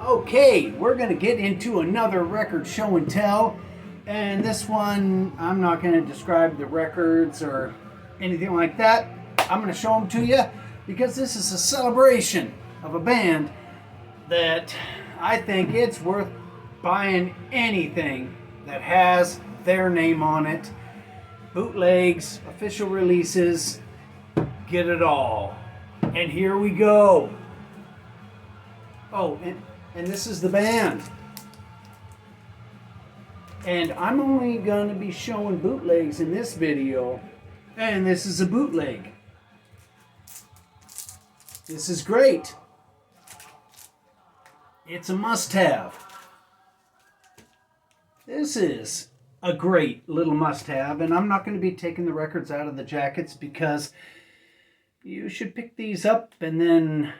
Okay, we're going to get into another record show and tell. And this one, I'm not going to describe the records or anything like that. I'm going to show them to you because this is a celebration of a band that I think it's worth buying anything that has their name on it. Bootlegs, official releases, get it all. And here we go. Oh, and this is the band. And I'm only going to be showing bootlegs in this video. And this is a bootleg. This is great. It's a must-have. This is a great little must-have. And I'm not going to be taking the records out of the jackets because you should pick these up and then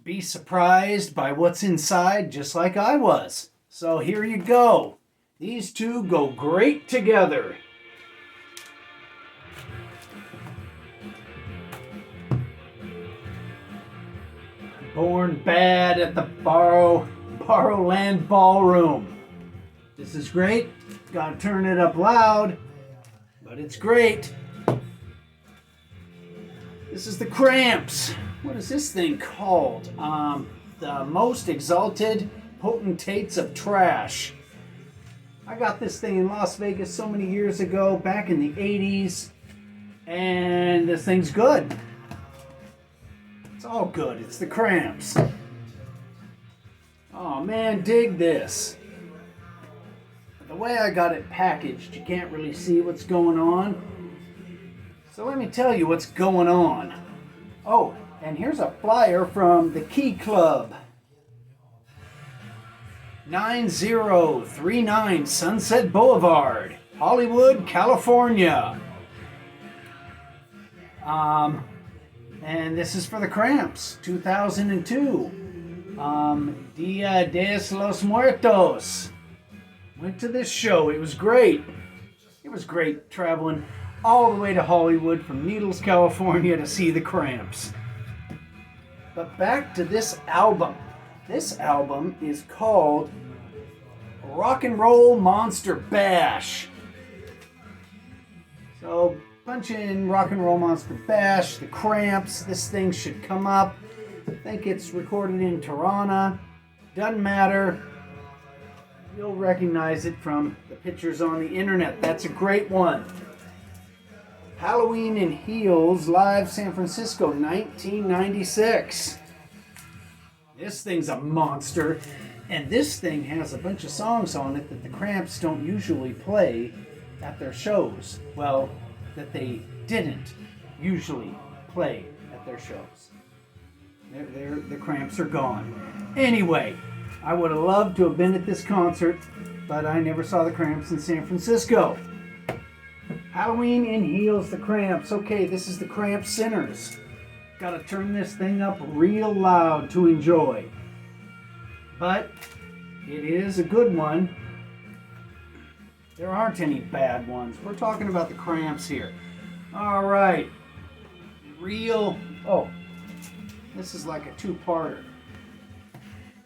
be surprised by what's inside, just like I was. So here you go. These two go great together. Born bad at the Barrowland Ballroom. This is great. Gotta turn it up loud, but it's great. This is the CRAMPS. What is this thing called? The Most Exalted Potentates of Trash. I got this thing in Las Vegas so many years ago, back in the 80s, and this thing's good. It's all good. It's the CRAMPS. Oh man, dig this. The way I got it packaged, you can't really see what's going on. So let me tell you what's going on. Oh, and here's a flyer from the Key Club. 9039 Sunset Boulevard, Hollywood, California. And this is for the CRAMPS, 2002. Dia de los Muertos. Went to this show. It was great. It was great traveling all the way to Hollywood from Needles, California to see the CRAMPS. But back to this album. This album is called Rock and Roll Monster Bash. So punch in Rock and Roll Monster Bash, the CRAMPS. This thing should come up. I think it's recorded in Tirana. Doesn't matter. You'll recognize it from the pictures on the internet. That's a great one. Halloween in Heels, live San Francisco, 1996. This thing's a monster, and this thing has a bunch of songs on it that the CRAMPS don't usually play at their shows. Well, that they didn't usually play at their shows. The CRAMPS are gone. Anyway, I would have loved to have been at this concert, but I never saw the CRAMPS in San Francisco. Halloween in Heels, the CRAMPS. Okay, this is the CRAMPS Sinners. Gotta turn this thing up real loud to enjoy. But it is a good one. There aren't any bad ones. We're talking about the CRAMPS here. Alright. This is like a two-parter.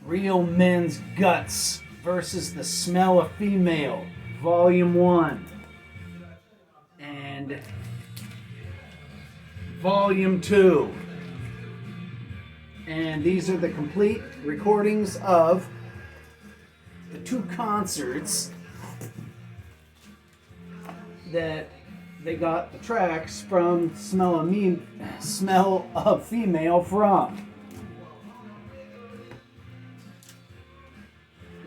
Real Men's Guts versus The Smell of Female, Volume 1. And Volume 2. And these are the complete recordings of the two concerts that they got the tracks from Smell of Female from.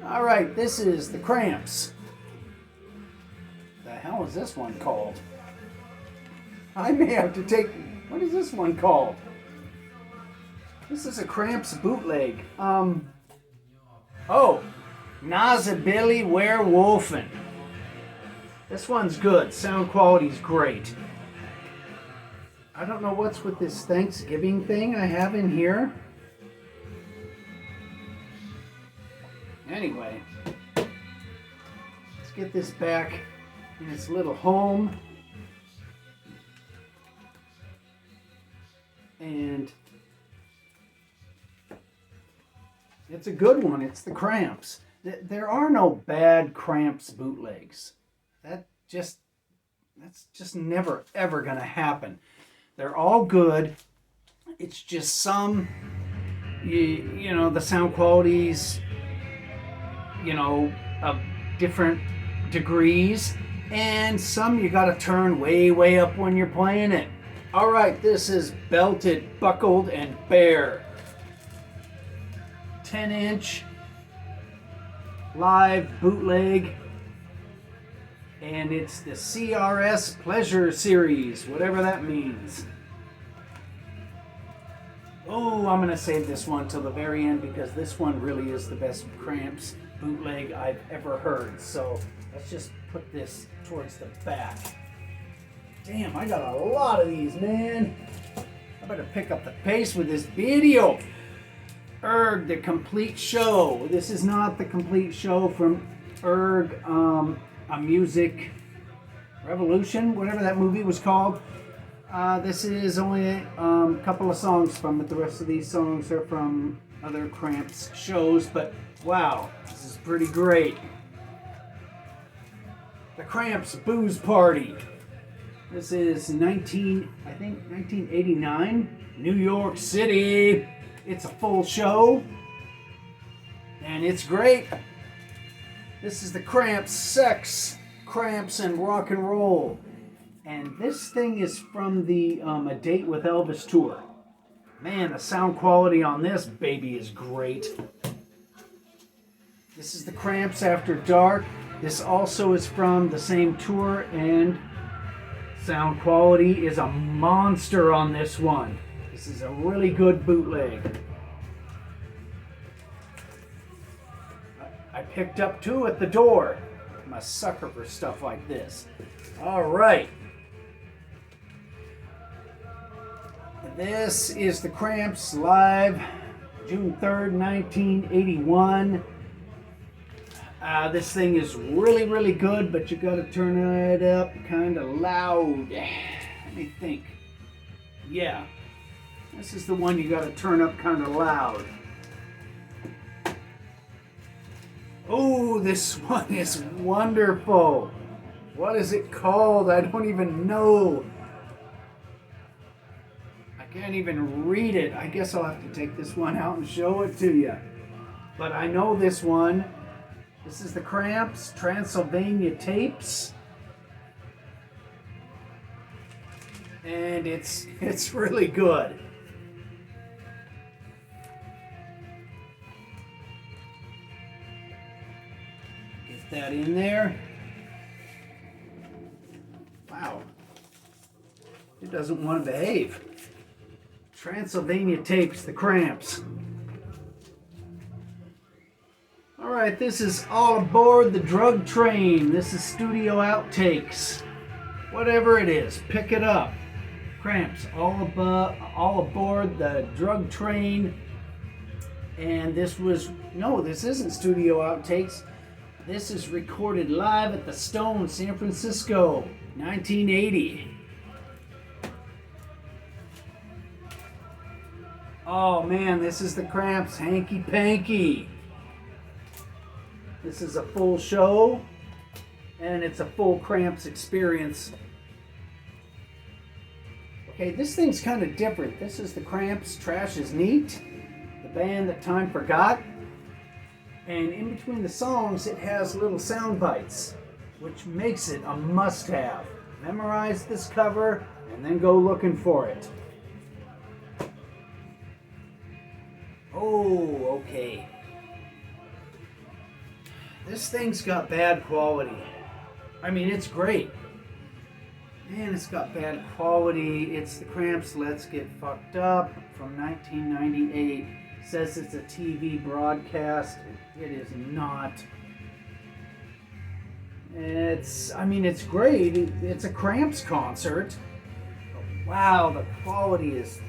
Alright, this is the CRAMPS. The hell is this one called? I may have to take... What is this one called? This is a CRAMPS bootleg. Nazabilly Werewolfen. This one's good. Sound quality's great. I don't know what's with this Thanksgiving thing I have in here. Anyway, let's get this back in its little home. And It's a good one. It's the Cramps. There are no bad Cramps bootlegs. That's just never ever gonna happen. They're all good. It's just some, you know, the sound qualities, you know, of different degrees, and some you gotta turn way up when you're playing it. All right, this is Belted, Buckled, and Bare. 10-inch live bootleg, and it's the CRS Pleasure Series, whatever that means. Oh, I'm gonna save this one till the very end because this one really is the best Cramps bootleg I've ever heard. So let's just put this towards the back. Damn, I got a lot of these, man. I better pick up the pace with this video. Erg, the complete show. This is not the complete show from Erg, A Music Revolution, whatever that movie was called. This is only a couple of songs from it. The rest of these songs are from other Cramps shows, but wow, this is pretty great. The Cramps Booze Party. This is 1989, New York City. It's a full show, and it's great. This is the Cramps, Sex, Cramps, and Rock and Roll. And this thing is from the A Date with Elvis tour. Man, the sound quality on this baby is great. This is the Cramps After Dark. This also is from the same tour, and sound quality is a monster on this one. This is a really good bootleg. I picked up two at the door. I'm a sucker for stuff like this. All right. This is the Cramps live, June 3rd, 1981. This thing is really good, but you gotta turn it up kind of loud. Let me think. Yeah. This is the one you gotta turn up kind of loud. Oh, this one is wonderful. What is it called? I don't even know. I can't even read it. I guess I'll have to take this one out and show it to you. But I know this one. This is the Cramps Transylvania Tapes. And it's really good. Get that in there. Wow. It doesn't want to behave. Transylvania Tapes, the Cramps. All right, this is All Aboard the Drug Train. This is studio outtakes. Whatever it is, pick it up. Cramps, all aboard the drug train. And this isn't studio outtakes. This is recorded live at the Stone, San Francisco, 1980. Oh man, this is the Cramps Hanky Panky. This is a full show, and it's a full Cramps experience. Okay, this thing's kind of different. This is the Cramps Trash Is Neat, the band that time forgot. And in between the songs, it has little sound bites, which makes it a must-have. Memorize this cover, and then go looking for it. Oh, okay. This thing's got bad quality. I mean, it's great. Man, it's got bad quality. It's the Cramps' Let's Get Fucked Up from 1998. It says it's a TV broadcast. It is not. It's great. It's a Cramps concert. But wow, the quality is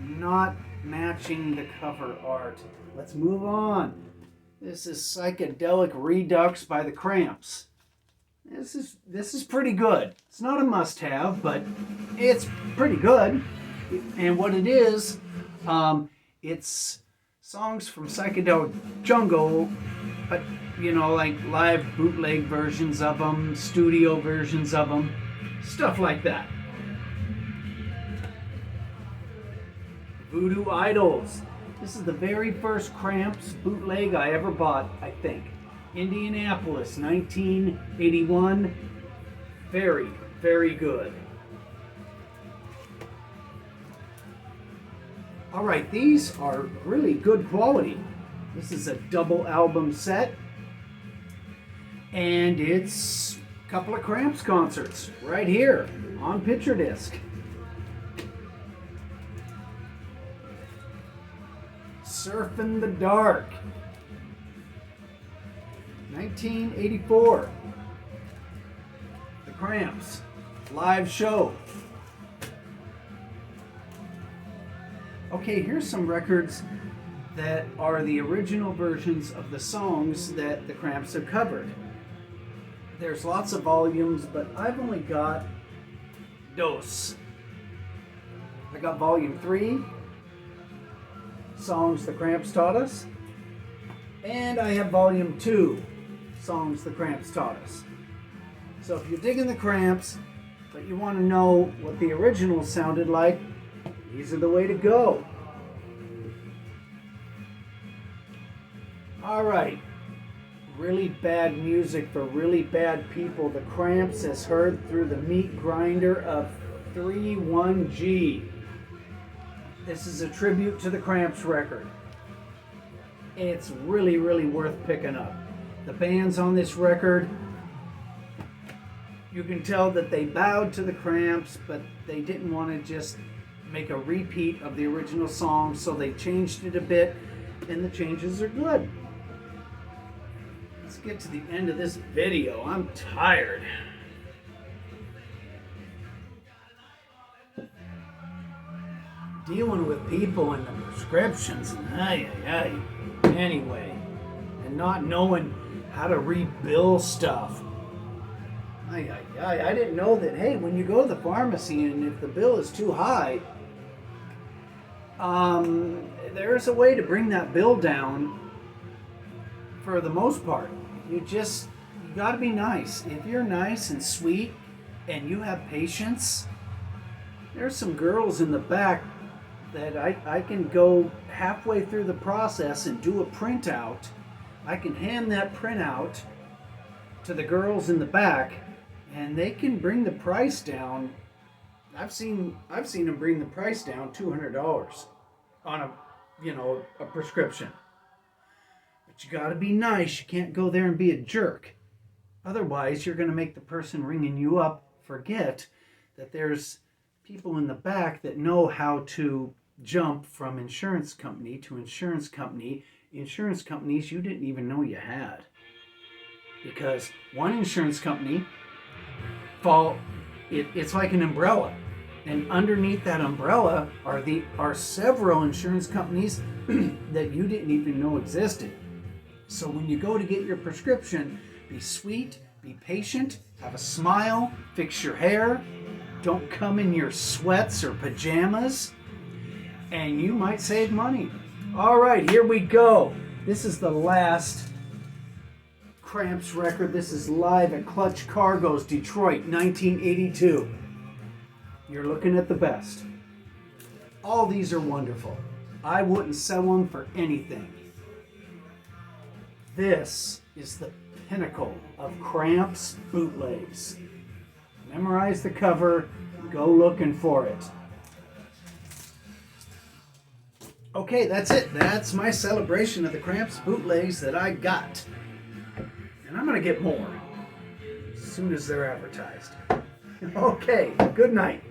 not matching the cover art. Let's move on. This is Psychedelic Redux by the Cramps. This is pretty good. It's not a must-have, but it's pretty good. And what it is, it's songs from Psychedelic Jungle, but you know, like live bootleg versions of them, studio versions of them, stuff like that. Voodoo Idols. This is the very first Cramps bootleg I ever bought, I think. Indianapolis, 1981. Very, very good. All right, these are really good quality. This is a double album set, and it's a couple of Cramps concerts right here on picture disc. Surf in the Dark, 1984. The Cramps live show. Okay, here's some records that are the original versions of the songs that the Cramps have covered. There's lots of volumes, but I've only got dos. I got volume 3, Songs the Cramps Taught Us, and I have volume 2, Songs the Cramps Taught Us. So if you're digging the Cramps, but you want to know what the originals sounded like, these are the way to go. All right, really bad music for really bad people. The Cramps is heard through the meat grinder of 3-1-G. This is a tribute to the Cramps record. It's really, really worth picking up. The bands on this record, you can tell that they bowed to the Cramps, but they didn't want to just make a repeat of the original song, so they changed it a bit, and the changes are good. Let's get to the end of this video. I'm tired. Dealing with people and the prescriptions, anyway, and not knowing how to rebill stuff. I didn't know that, hey, when you go to the pharmacy and if the bill is too high, there's a way to bring that bill down for the most part. You got to be nice. If you're nice and sweet and you have patience, there's some girls in the back that I can go halfway through the process and do a printout. I can hand that printout to the girls in the back, and they can bring the price down. I've seen them bring the price down $200 on a prescription. But you got to be nice. You can't go there and be a jerk. Otherwise, you're going to make the person ringing you up forget that there's people in the back that know how to jump from insurance company to insurance company. Insurance companies you didn't even know you had. Because one insurance company, it's like an umbrella. And underneath that umbrella are several insurance companies that you didn't even know existed. So when you go to get your prescription, be sweet, be patient, have a smile, fix your hair, don't come in your sweats or pajamas, and you might save money. All right, here we go. This is the last Cramps record. This is live at Clutch Cargo's Detroit, 1982. You're looking at the best. All these are wonderful. I wouldn't sell them for anything. This is the pinnacle of Cramps bootlegs. Memorize the cover, go looking for it. Okay, that's it. That's my celebration of the Cramps bootlegs that I got. And I'm going to get more as soon as they're advertised. Okay, good night.